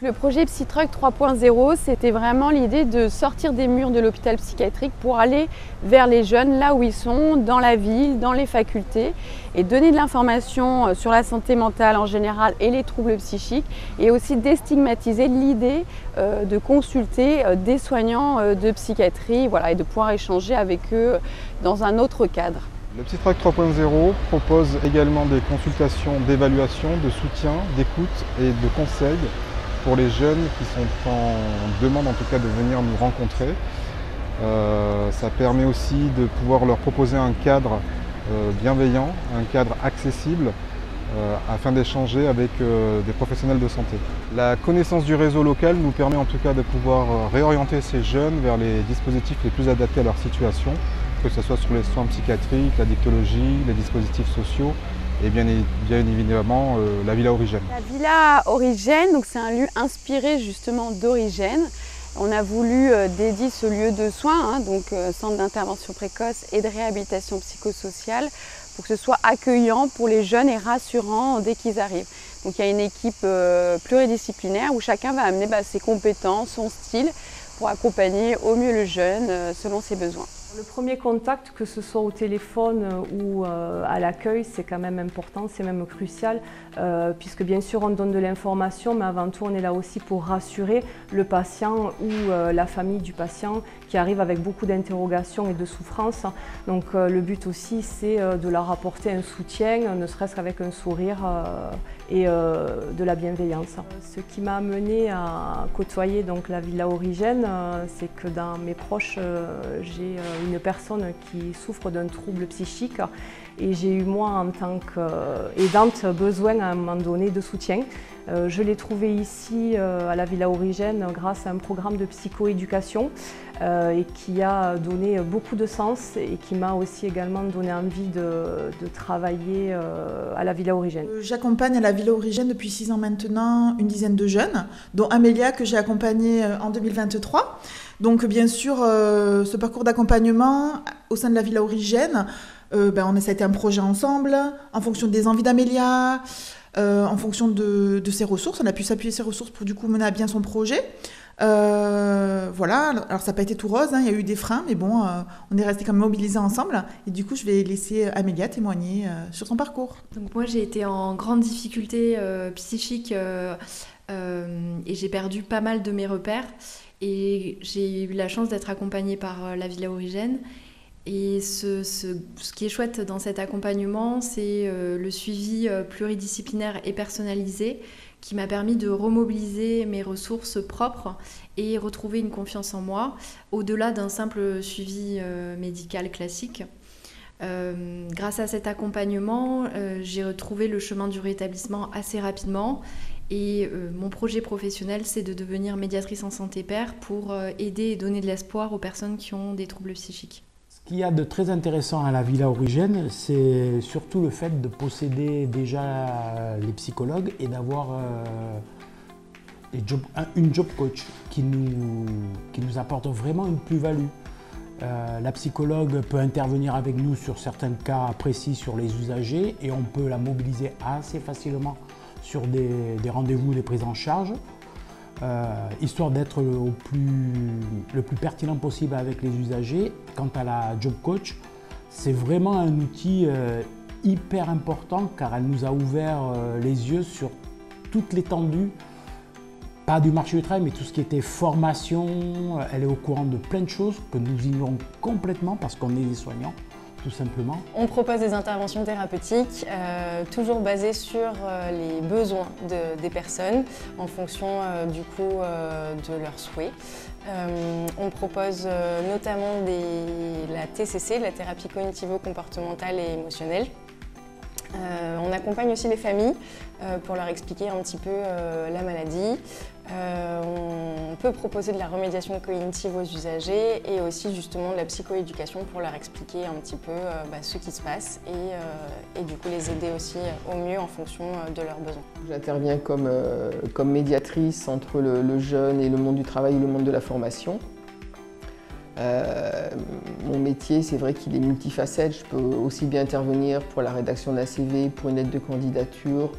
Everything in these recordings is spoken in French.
Le projet Psytruck 3.0, c'était vraiment l'idée de sortir des murs de l'hôpital psychiatrique pour aller vers les jeunes, là où ils sont, dans la ville, dans les facultés, et donner de l'information sur la santé mentale en général et les troubles psychiques, et aussi déstigmatiser l'idée de consulter des soignants de psychiatrie, voilà, et de pouvoir échanger avec eux dans un autre cadre. Le Psytruck 3.0 propose également des consultations d'évaluation, de soutien, d'écoute et de conseils pour les jeunes qui sont en demande en tout cas de venir nous rencontrer. Ça permet aussi de pouvoir leur proposer un cadre bienveillant, un cadre accessible afin d'échanger avec des professionnels de santé. La connaissance du réseau local nous permet en tout cas de pouvoir réorienter ces jeunes vers les dispositifs les plus adaptés à leur situation, que ce soit sur les soins psychiatriques, la dictologie, les dispositifs sociaux, et bien évidemment la Villa Origène. La Villa Origène, c'est un lieu inspiré justement d'Origène. On a voulu dédier ce lieu de soins, centre d'intervention précoce et de réhabilitation psychosociale, pour que ce soit accueillant pour les jeunes et rassurant dès qu'ils arrivent. Donc il y a une équipe pluridisciplinaire où chacun va amener ses compétences, son style, pour accompagner au mieux le jeune selon ses besoins. Le premier contact, que ce soit au téléphone ou à l'accueil, c'est quand même important, c'est même crucial, puisque bien sûr on donne de l'information, mais avant tout on est là aussi pour rassurer le patient ou la famille du patient qui arrive avec beaucoup d'interrogations et de souffrances. Donc le but aussi c'est de leur apporter un soutien, ne serait-ce qu'avec un sourire et de la bienveillance. Ce qui m'a amené à côtoyer donc la Villa Origène, c'est que dans mes proches, j'ai une personne qui souffre d'un trouble psychique et j'ai eu moi en tant qu'aidante besoin à un moment donné de soutien. Je l'ai trouvé ici à la Villa Origène grâce à un programme de psychoéducation et qui a donné beaucoup de sens et qui m'a aussi également donné envie de travailler à la Villa Origène. J'accompagne à la Villa Origène depuis 6 ans maintenant une dizaine de jeunes, dont Amélia que j'ai accompagnée en 2023. Donc bien sûr, ce parcours d'accompagnement au sein de la Villa Origène, ça a été un projet ensemble, en fonction des envies d'Amélia, en fonction de ses ressources. On a pu s'appuyer sur ses ressources pour du coup mener à bien son projet. Voilà, alors ça n'a pas été tout rose, il y a eu des freins, mais bon, on est restés quand même mobilisés ensemble. Et du coup, je vais laisser Amélia témoigner sur son parcours. Donc moi, j'ai été en grande difficulté psychique et j'ai perdu pas mal de mes repères. Et j'ai eu la chance d'être accompagnée par la Villa Origène. Et ce qui est chouette dans cet accompagnement, c'est le suivi pluridisciplinaire et personnalisé qui m'a permis de remobiliser mes ressources propres et retrouver une confiance en moi, au-delà d'un simple suivi médical classique. Grâce à cet accompagnement, j'ai retrouvé le chemin du rétablissement assez rapidement. Et mon projet professionnel, c'est de devenir médiatrice en santé pair pour aider et donner de l'espoir aux personnes qui ont des troubles psychiques. Ce qu'il y a de très intéressant à la Villa Origène, c'est surtout le fait de posséder déjà les psychologues et d'avoir une job coach qui nous apporte vraiment une plus-value. La psychologue peut intervenir avec nous sur certains cas précis sur les usagers et on peut la mobiliser assez facilement sur des rendez-vous, des prises en charge, histoire d'être le plus pertinent possible avec les usagers. Quant à la job coach, c'est vraiment un outil hyper important car elle nous a ouvert les yeux sur toute l'étendue, pas du marché du travail, mais tout ce qui était formation. Elle est au courant de plein de choses que nous ignorons complètement parce qu'on est des soignants. Tout simplement. On propose des interventions thérapeutiques toujours basées sur les besoins des personnes en fonction de leurs souhaits. On propose notamment la TCC, la thérapie cognitivo-comportementale et émotionnelle. On accompagne aussi les familles pour leur expliquer un petit peu la maladie. On peut proposer de la remédiation cognitive aux usagers et aussi justement de la psychoéducation pour leur expliquer un petit peu ce qui se passe et du coup les aider aussi au mieux en fonction de leurs besoins. J'interviens comme médiatrice entre le jeune et le monde du travail et le monde de la formation. Mon métier, c'est vrai qu'il est multifacette. Je peux aussi bien intervenir pour la rédaction d'un CV, pour une lettre de candidature,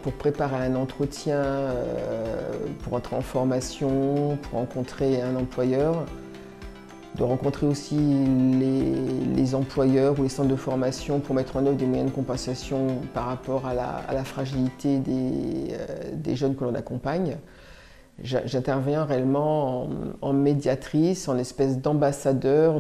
pour préparer un entretien, pour entrer en formation, pour rencontrer un employeur, de rencontrer aussi les employeurs ou les centres de formation pour mettre en œuvre des moyens de compensation par rapport à la fragilité des jeunes que l'on accompagne. J'interviens réellement en médiatrice, en espèce d'ambassadeur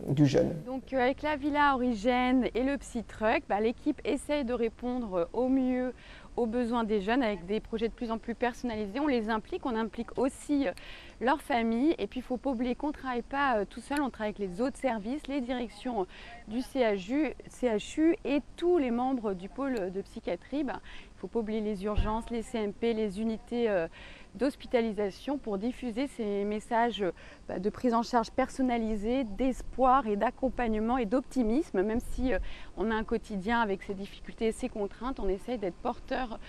du jeune. Donc avec la Villa Origène et le Psy-Truck, l'équipe essaye de répondre au mieux aux besoins des jeunes avec des projets de plus en plus personnalisés. On les implique, on implique aussi leur famille. Et puis il ne faut pas oublier qu'on ne travaille pas tout seul, on travaille avec les autres services, les directions du CHU et tous les membres du pôle de psychiatrie. Il ne faut pas oublier les urgences, les CMP, les unités d'hospitalisation pour diffuser ces messages de prise en charge personnalisée, d'espoir et d'accompagnement et d'optimisme. Même si on a un quotidien avec ses difficultés et ses contraintes, on essaye d'être porteur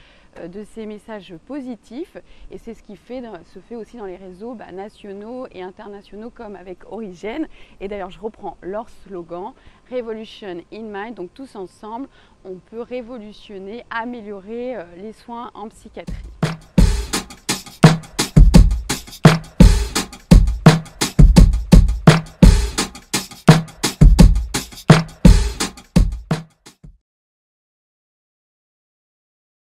de ces messages positifs et c'est ce qui se fait aussi dans les réseaux nationaux et internationaux comme avec Origène. Et d'ailleurs je reprends leur slogan Revolution in Mind, donc tous ensemble on peut révolutionner, améliorer les soins en psychiatrie.